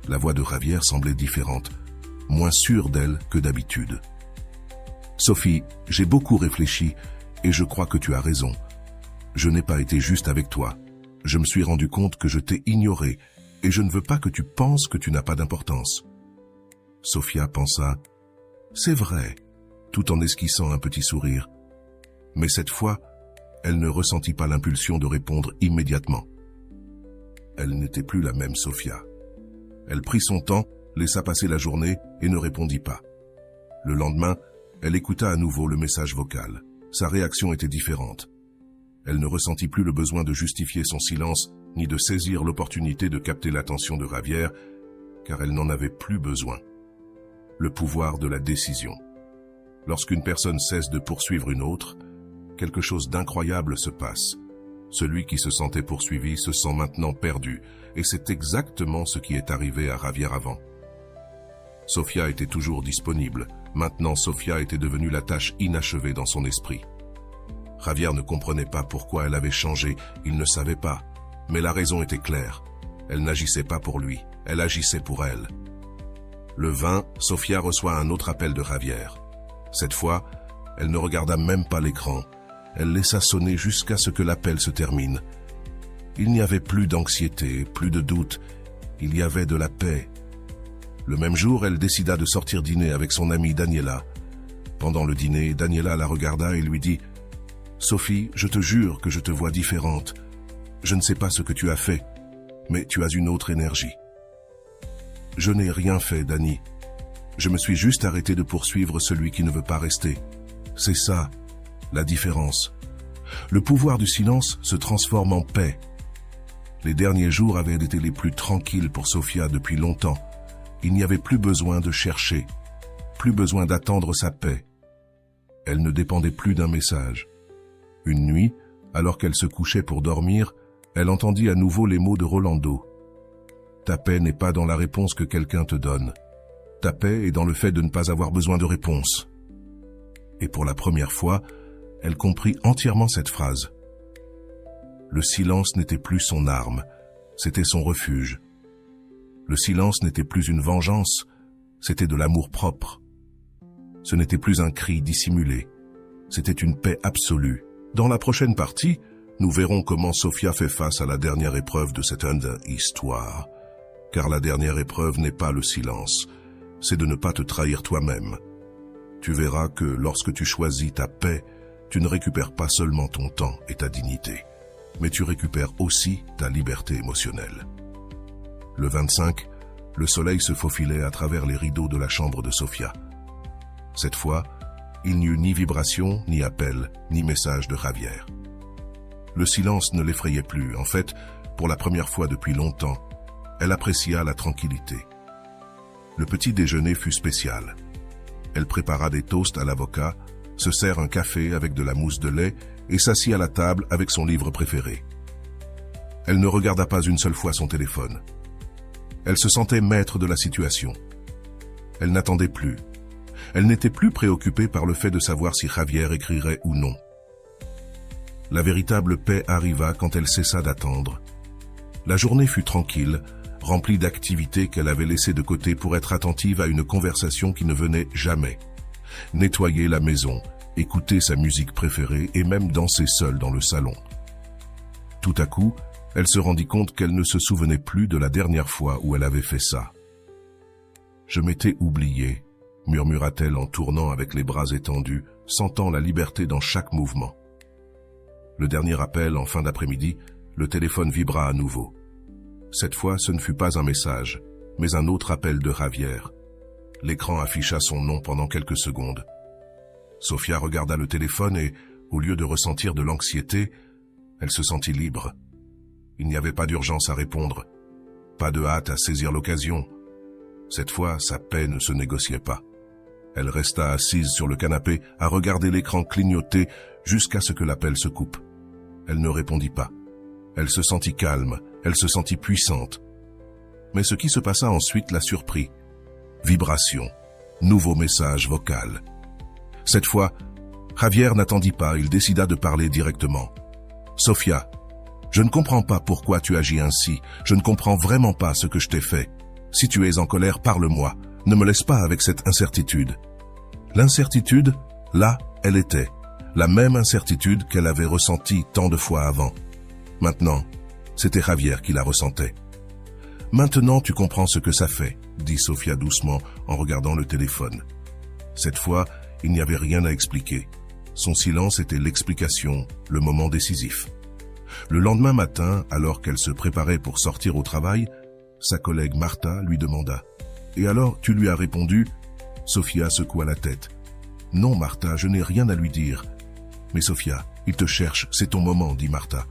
La voix de Javier semblait différente, moins sûre d'elle que d'habitude. « Sophie, j'ai beaucoup réfléchi et je crois que tu as raison. Je n'ai pas été juste avec toi. Je me suis rendu compte que je t'ai ignoré et je ne veux pas que tu penses que tu n'as pas d'importance. » Sofia pensa « C'est vrai », tout en esquissant un petit sourire. Mais cette fois, elle ne ressentit pas l'impulsion de répondre immédiatement. Elle n'était plus la même Sofia. Elle prit son temps, laissa passer la journée et ne répondit pas. Le lendemain, elle écouta à nouveau le message vocal. Sa réaction était différente. Elle ne ressentit plus le besoin de justifier son silence, ni de saisir l'opportunité de capter l'attention de Javier, car elle n'en avait plus besoin. Le pouvoir de la décision. Lorsqu'une personne cesse de poursuivre une autre, quelque chose d'incroyable se passe. Celui qui se sentait poursuivi se sent maintenant perdu, et c'est exactement ce qui est arrivé à Javier avant. Sofia était toujours disponible. Maintenant, Sofia était devenue la tâche inachevée dans son esprit. Javier ne comprenait pas pourquoi elle avait changé, il ne savait pas. Mais la raison était claire. Elle n'agissait pas pour lui, elle agissait pour elle. Le 20, Sofia reçoit un autre appel de Javier. Cette fois, elle ne regarda même pas l'écran. Elle laissa sonner jusqu'à ce que l'appel se termine. Il n'y avait plus d'anxiété, plus de doute. Il y avait de la paix. Le même jour, elle décida de sortir dîner avec son amie Daniela. Pendant le dîner, Daniela la regarda et lui dit « Sophie, je te jure que je te vois différente. Je ne sais pas ce que tu as fait, mais tu as une autre énergie. » « Je n'ai rien fait, Dani. Je me suis juste arrêté de poursuivre celui qui ne veut pas rester. C'est ça, la différence. Le pouvoir du silence se transforme en paix. » Les derniers jours avaient été les plus tranquilles pour Sofia depuis longtemps. Il n'y avait plus besoin de chercher, plus besoin d'attendre sa paix. Elle ne dépendait plus d'un message. Une nuit, alors qu'elle se couchait pour dormir, elle entendit à nouveau les mots de Rolando. Ta paix n'est pas dans la réponse que quelqu'un te donne. Ta paix est dans le fait de ne pas avoir besoin de réponse. Et pour la première fois, elle comprit entièrement cette phrase. Le silence n'était plus son arme, c'était son refuge. Le silence n'était plus une vengeance, c'était de l'amour propre. Ce n'était plus un cri dissimulé, c'était une paix absolue. Dans la prochaine partie, nous verrons comment Sofia fait face à la dernière épreuve de cette histoire. Car la dernière épreuve n'est pas le silence, c'est de ne pas te trahir toi-même. Tu verras que lorsque tu choisis ta paix, tu ne récupères pas seulement ton temps et ta dignité, mais tu récupères aussi ta liberté émotionnelle. Le 25, le soleil se faufilait à travers les rideaux de la chambre de Sofia. Cette fois, il n'y eut ni vibration, ni appel, ni message de Javier. Le silence ne l'effrayait plus. En fait, pour la première fois depuis longtemps, elle apprécia la tranquillité. Le petit déjeuner fut spécial. Elle prépara des toasts à l'avocat, se sert un café avec de la mousse de lait et s'assit à la table avec son livre préféré. Elle ne regarda pas une seule fois son téléphone. Elle se sentait maître de la situation. Elle n'attendait plus. Elle n'était plus préoccupée par le fait de savoir si Javier écrirait ou non. La véritable paix arriva quand elle cessa d'attendre. La journée fut tranquille, remplie d'activités qu'elle avait laissées de côté pour être attentive à une conversation qui ne venait jamais. Nettoyer la maison, écouter sa musique préférée et même danser seule dans le salon. Tout à coup, elle se rendit compte qu'elle ne se souvenait plus de la dernière fois où elle avait fait ça. « Je m'étais oubliée », murmura-t-elle en tournant avec les bras étendus, sentant la liberté dans chaque mouvement. Le dernier appel en fin d'après-midi, le téléphone vibra à nouveau. Cette fois, ce ne fut pas un message, mais un autre appel de Javier. L'écran afficha son nom pendant quelques secondes. Sofia regarda le téléphone et, au lieu de ressentir de l'anxiété, elle se sentit libre. Il n'y avait pas d'urgence à répondre, pas de hâte à saisir l'occasion. Cette fois, sa paix ne se négociait pas. Elle resta assise sur le canapé à regarder l'écran clignoter jusqu'à ce que l'appel se coupe. Elle ne répondit pas. Elle se sentit calme, elle se sentit puissante. Mais ce qui se passa ensuite la surprit. Vibration, nouveau message vocal. Cette fois, Javier n'attendit pas, il décida de parler directement. « Sofia, je ne comprends pas pourquoi tu agis ainsi. Je ne comprends vraiment pas ce que je t'ai fait. Si tu es en colère, parle-moi. Ne me laisse pas avec cette incertitude. » L'incertitude, là, elle était. La même incertitude qu'elle avait ressentie tant de fois avant. Maintenant, c'était Javier qui la ressentait. « Maintenant, tu comprends ce que ça fait, » dit Sofia doucement en regardant le téléphone. Cette fois, il n'y avait rien à expliquer. Son silence était l'explication, le moment décisif. Le lendemain matin, alors qu'elle se préparait pour sortir au travail, sa collègue Martha lui demanda « Et alors, tu lui as répondu ?» Sofia secoua la tête. « Non, Martha, je n'ai rien à lui dire. »« Mais Sofia, il te cherche, c'est ton moment, » dit Martha.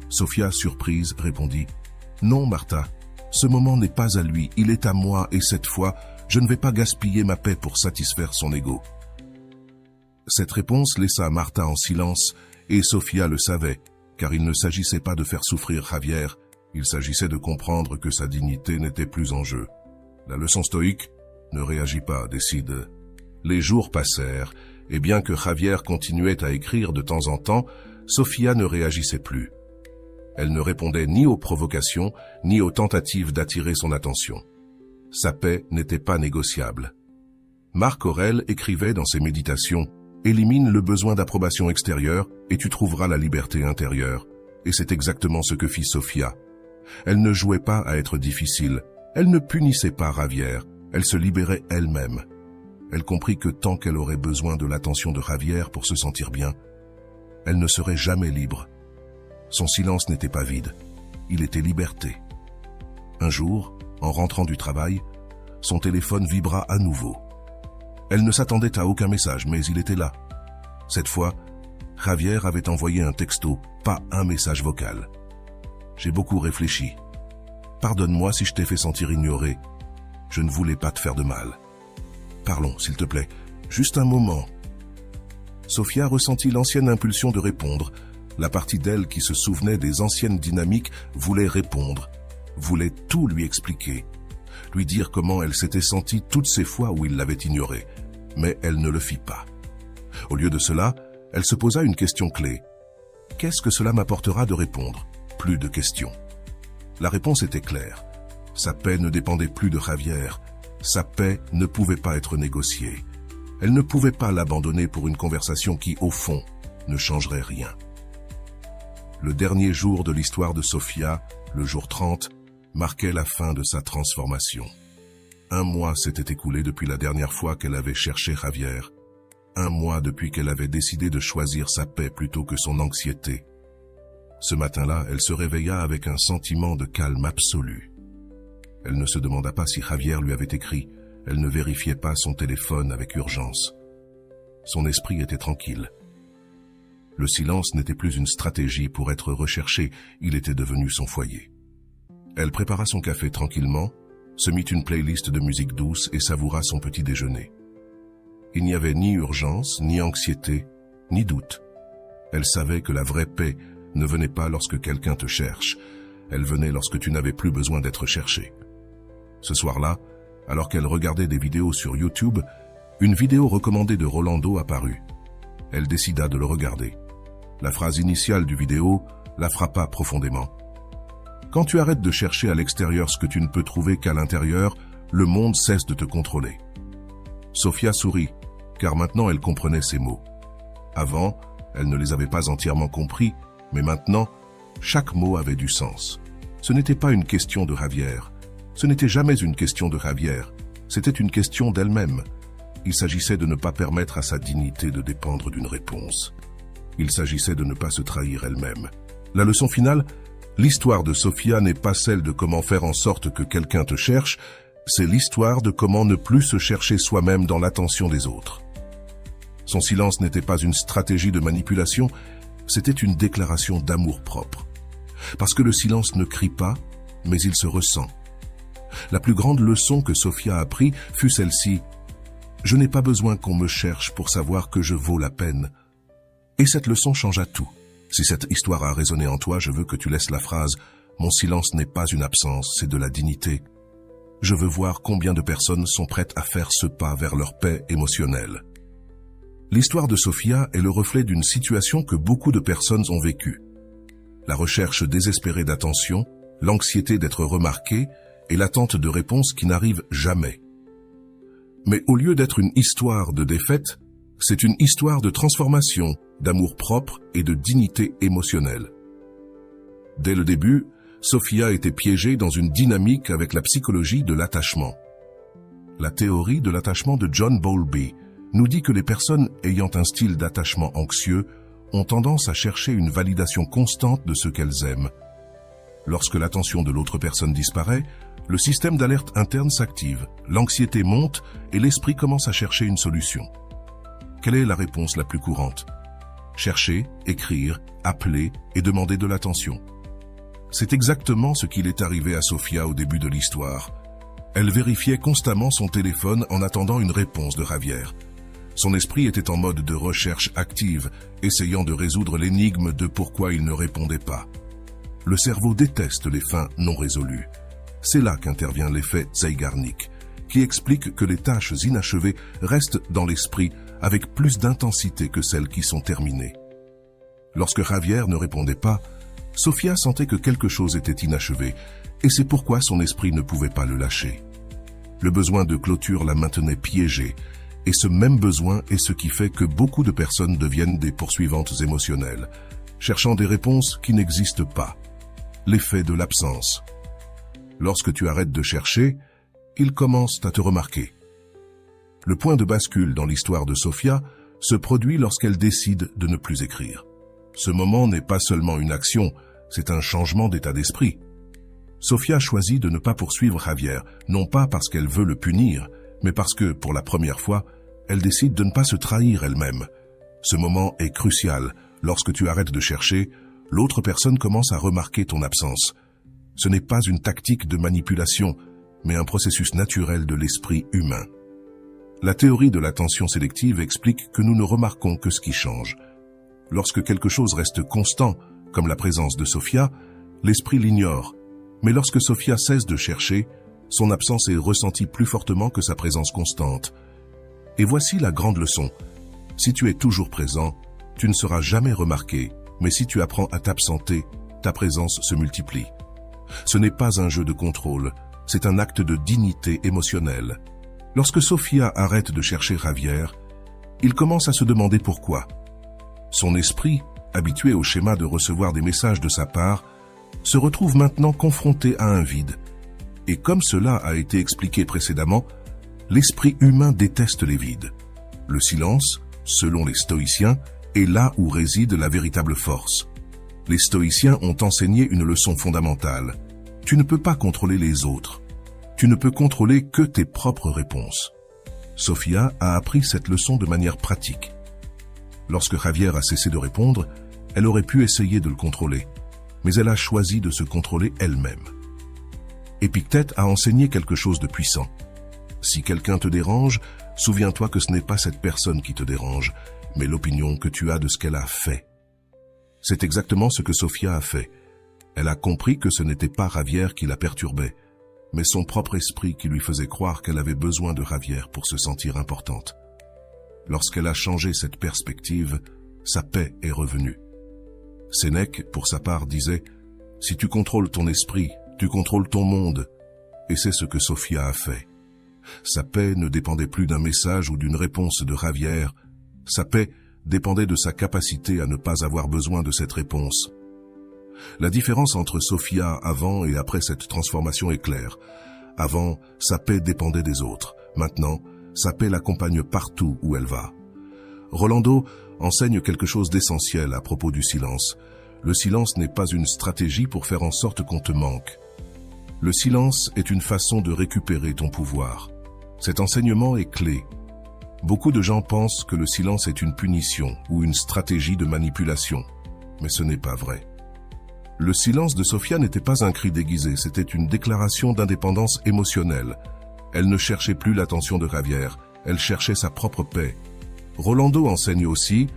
Sofia, surprise, répondit « Non, Martha, ce moment n'est pas à lui, il est à moi et cette fois, je ne vais pas gaspiller ma paix pour satisfaire son ego. » Cette réponse laissa Martha en silence et Sofia le savait, car il ne s'agissait pas de faire souffrir Javier, il s'agissait de comprendre que sa dignité n'était plus en jeu. La leçon stoïque ne réagit pas, décide. Les jours passèrent, et bien que Javier continuait à écrire de temps en temps, Sofia ne réagissait plus. Elle ne répondait ni aux provocations, ni aux tentatives d'attirer son attention. Sa paix n'était pas négociable. Marc Aurèle écrivait dans ses méditations « Élimine le besoin d'approbation extérieure et tu trouveras la liberté intérieure ». Et c'est exactement ce que fit Sofia. Elle ne jouait pas à être difficile, elle ne punissait pas Javier, elle se libérait elle-même. Elle comprit que tant qu'elle aurait besoin de l'attention de Javier pour se sentir bien, elle ne serait jamais libre. Son silence n'était pas vide, il était liberté. Un jour, en rentrant du travail, son téléphone vibra à nouveau. Elle ne s'attendait à aucun message, mais il était là. Cette fois, Javier avait envoyé un texto, pas un message vocal. « J'ai beaucoup réfléchi. Pardonne-moi si je t'ai fait sentir ignoré. Je ne voulais pas te faire de mal. Parlons, s'il te plaît, juste un moment. » Sofia ressentit l'ancienne impulsion de répondre. La partie d'elle qui se souvenait des anciennes dynamiques voulait répondre, voulait tout lui expliquer, lui dire comment elle s'était sentie toutes ces fois où il l'avait ignorée. Mais elle ne le fit pas. Au lieu de cela, elle se posa une question clé. Qu'est-ce que cela m'apportera de répondre? Plus de questions. La réponse était claire. Sa paix ne dépendait plus de Javier. Sa paix ne pouvait pas être négociée. Elle ne pouvait pas l'abandonner pour une conversation qui, au fond, ne changerait rien. Le dernier jour de l'histoire de Sofia, le jour 30, marquait la fin de sa transformation. 1 mois s'était écoulé depuis la dernière fois qu'elle avait cherché Javier. 1 mois depuis qu'elle avait décidé de choisir sa paix plutôt que son anxiété. Ce matin-là, elle se réveilla avec un sentiment de calme absolu. Elle ne se demanda pas si Javier lui avait écrit. Elle ne vérifiait pas son téléphone avec urgence. Son esprit était tranquille. Le silence n'était plus une stratégie pour être recherché, il était devenu son foyer. Elle prépara son café tranquillement, se mit une playlist de musique douce et savoura son petit déjeuner. Il n'y avait ni urgence, ni anxiété, ni doute. Elle savait que la vraie paix ne venait pas lorsque quelqu'un te cherche, elle venait lorsque tu n'avais plus besoin d'être cherché. Ce soir-là, alors qu'elle regardait des vidéos sur YouTube, une vidéo recommandée de Rolando apparut. Elle décida de le regarder. La phrase initiale du vidéo la frappa profondément. Quand tu arrêtes de chercher à l'extérieur ce que tu ne peux trouver qu'à l'intérieur, le monde cesse de te contrôler. Sofia sourit, car maintenant elle comprenait ces mots. Avant, elle ne les avait pas entièrement compris, mais maintenant, chaque mot avait du sens. Ce n'était pas une question de Javier. Ce n'était jamais une question de Javier. C'était une question d'elle-même. Il s'agissait de ne pas permettre à sa dignité de dépendre d'une réponse. Il s'agissait de ne pas se trahir elle-même. La leçon finale, l'histoire de Sofia n'est pas celle de comment faire en sorte que quelqu'un te cherche, c'est l'histoire de comment ne plus se chercher soi-même dans l'attention des autres. Son silence n'était pas une stratégie de manipulation, c'était une déclaration d'amour-propre. Parce que le silence ne crie pas, mais il se ressent. La plus grande leçon que Sofia a appris fut celle-ci. Je n'ai pas besoin qu'on me cherche pour savoir que je vaux la peine. Et cette leçon changea tout. Si cette histoire a résonné en toi, je veux que tu laisses la phrase « Mon silence n'est pas une absence, c'est de la dignité ». Je veux voir combien de personnes sont prêtes à faire ce pas vers leur paix émotionnelle. L'histoire de Sofia est le reflet d'une situation que beaucoup de personnes ont vécue. La recherche désespérée d'attention, l'anxiété d'être remarqué et l'attente de réponses qui n'arrivent jamais. Mais au lieu d'être une histoire de défaite, c'est une histoire de transformation, d'amour propre et de dignité émotionnelle. Dès le début, Sofia était piégée dans une dynamique avec la psychologie de l'attachement. La théorie de l'attachement de John Bowlby nous dit que les personnes ayant un style d'attachement anxieux ont tendance à chercher une validation constante de ce qu'elles aiment. Lorsque l'attention de l'autre personne disparaît, le système d'alerte interne s'active, l'anxiété monte et l'esprit commence à chercher une solution. Quelle est la réponse la plus courante? Chercher, écrire, appeler et demander de l'attention. C'est exactement ce qu'il est arrivé à Sofia au début de l'histoire. Elle vérifiait constamment son téléphone en attendant une réponse de Javier. Son esprit était en mode de recherche active, essayant de résoudre l'énigme de pourquoi il ne répondait pas. Le cerveau déteste les fins non résolues. C'est là qu'intervient l'effet Zeigarnik, qui explique que les tâches inachevées restent dans l'esprit avec plus d'intensité que celles qui sont terminées. Lorsque Javier ne répondait pas, Sofia sentait que quelque chose était inachevé, et c'est pourquoi son esprit ne pouvait pas le lâcher. Le besoin de clôture la maintenait piégée, et ce même besoin est ce qui fait que beaucoup de personnes deviennent des poursuivantes émotionnelles, cherchant des réponses qui n'existent pas. L'effet de l'absence. Lorsque tu arrêtes de chercher, ils commencent à te remarquer. Le point de bascule dans l'histoire de Sofia se produit lorsqu'elle décide de ne plus écrire. Ce moment n'est pas seulement une action, c'est un changement d'état d'esprit. Sofia choisit de ne pas poursuivre Javier, non pas parce qu'elle veut le punir, mais parce que, pour la première fois, elle décide de ne pas se trahir elle-même. Ce moment est crucial. Lorsque tu arrêtes de chercher, l'autre personne commence à remarquer ton absence. Ce n'est pas une tactique de manipulation, mais un processus naturel de l'esprit humain. La théorie de l'attention sélective explique que nous ne remarquons que ce qui change. Lorsque quelque chose reste constant, comme la présence de Sofia, l'esprit l'ignore. Mais lorsque Sofia cesse de chercher, son absence est ressentie plus fortement que sa présence constante. Et voici la grande leçon. Si tu es toujours présent, tu ne seras jamais remarqué, mais si tu apprends à t'absenter, ta présence se multiplie. Ce n'est pas un jeu de contrôle, c'est un acte de dignité émotionnelle. Lorsque Sofia arrête de chercher Javier, il commence à se demander pourquoi. Son esprit, habitué au schéma de recevoir des messages de sa part, se retrouve maintenant confronté à un vide. Et comme cela a été expliqué précédemment, l'esprit humain déteste les vides. Le silence, selon les stoïciens, est là où réside la véritable force. Les stoïciens ont enseigné une leçon fondamentale. Tu ne peux pas contrôler les autres. Tu ne peux contrôler que tes propres réponses. Sofia a appris cette leçon de manière pratique. Lorsque Javier a cessé de répondre, elle aurait pu essayer de le contrôler, mais elle a choisi de se contrôler elle-même. Épictète a enseigné quelque chose de puissant. Si quelqu'un te dérange, souviens-toi que ce n'est pas cette personne qui te dérange, mais l'opinion que tu as de ce qu'elle a fait. C'est exactement ce que Sofia a fait. Elle a compris que ce n'était pas Javier qui la perturbait, mais son propre esprit qui lui faisait croire qu'elle avait besoin de Javier pour se sentir importante. Lorsqu'elle a changé cette perspective, sa paix est revenue. Sénèque, pour sa part, disait « Si tu contrôles ton esprit, tu contrôles ton monde. » Et c'est ce que Sofia a fait. Sa paix ne dépendait plus d'un message ou d'une réponse de Javier. Sa paix dépendait de sa capacité à ne pas avoir besoin de cette réponse. La différence entre Sofia avant et après cette transformation est claire. Avant, sa paix dépendait des autres. Maintenant, sa paix l'accompagne partout où elle va. Rolando enseigne quelque chose d'essentiel à propos du silence. Le silence n'est pas une stratégie pour faire en sorte qu'on te manque. Le silence est une façon de récupérer ton pouvoir. Cet enseignement est clé. Beaucoup de gens pensent que le silence est une punition ou une stratégie de manipulation, mais ce n'est pas vrai. Le silence de Sofia n'était pas un cri déguisé, c'était une déclaration d'indépendance émotionnelle. Elle ne cherchait plus l'attention de Javier, elle cherchait sa propre paix. Rolando enseigne aussi,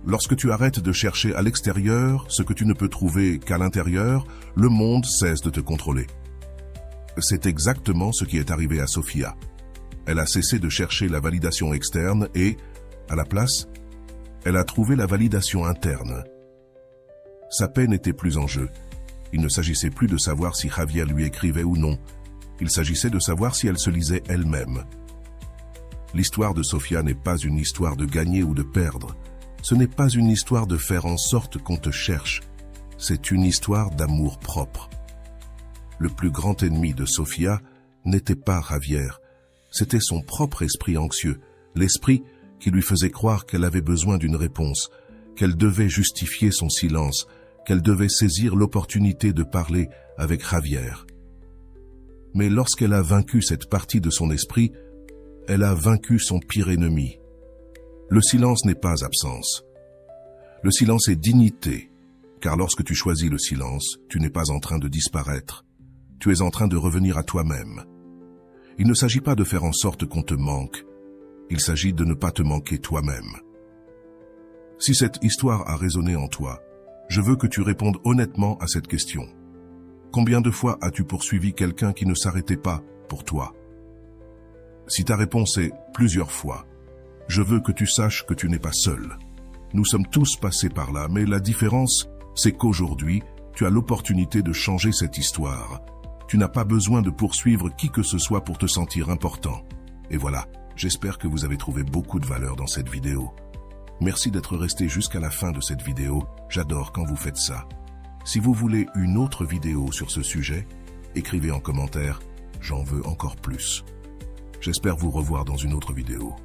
lorsque tu arrêtes de chercher à l'extérieur ce que tu ne peux trouver qu'à l'intérieur, le monde cesse de te contrôler. C'est exactement ce qui est arrivé à Sofia. Elle a cessé de chercher la validation externe et, À la place, elle a trouvé la validation interne. Sa paix n'était plus en jeu. Il ne s'agissait plus de savoir si Javier lui écrivait ou non. Il s'agissait de savoir si elle se lisait elle-même. L'histoire de Sofia n'est pas une histoire de gagner ou de perdre. Ce n'est pas une histoire de faire en sorte qu'on te cherche. C'est une histoire d'amour propre. Le plus grand ennemi de Sofia n'était pas Javier. C'était son propre esprit anxieux, l'esprit qui lui faisait croire qu'elle avait besoin d'une réponse, qu'elle devait justifier son silence, qu'elle devait saisir l'opportunité de parler avec Javier. Mais lorsqu'elle a vaincu cette partie de son esprit, elle a vaincu son pire ennemi. Le silence n'est pas absence. Le silence est dignité, car lorsque tu choisis le silence, tu n'es pas en train de disparaître. Tu es en train de revenir à toi-même. Il ne s'agit pas de faire en sorte qu'on te manque. Il s'agit de ne pas te manquer toi-même. Si cette histoire a résonné en toi, je veux que tu répondes honnêtement à cette question. Combien de fois as-tu poursuivi quelqu'un qui ne s'arrêtait pas pour toi? Si ta réponse est plusieurs fois, je veux que tu saches que tu n'es pas seul. Nous sommes tous passés par là, mais la différence, c'est qu'aujourd'hui, tu as l'opportunité de changer cette histoire. Tu n'as pas besoin de poursuivre qui que ce soit pour te sentir important. Et voilà, j'espère que vous avez trouvé beaucoup de valeur dans cette vidéo. Merci d'être resté jusqu'à la fin de cette vidéo. J'adore quand vous faites ça. Si vous voulez une autre vidéo sur ce sujet, écrivez en commentaire « J'en veux encore plus ». J'espère vous revoir dans une autre vidéo.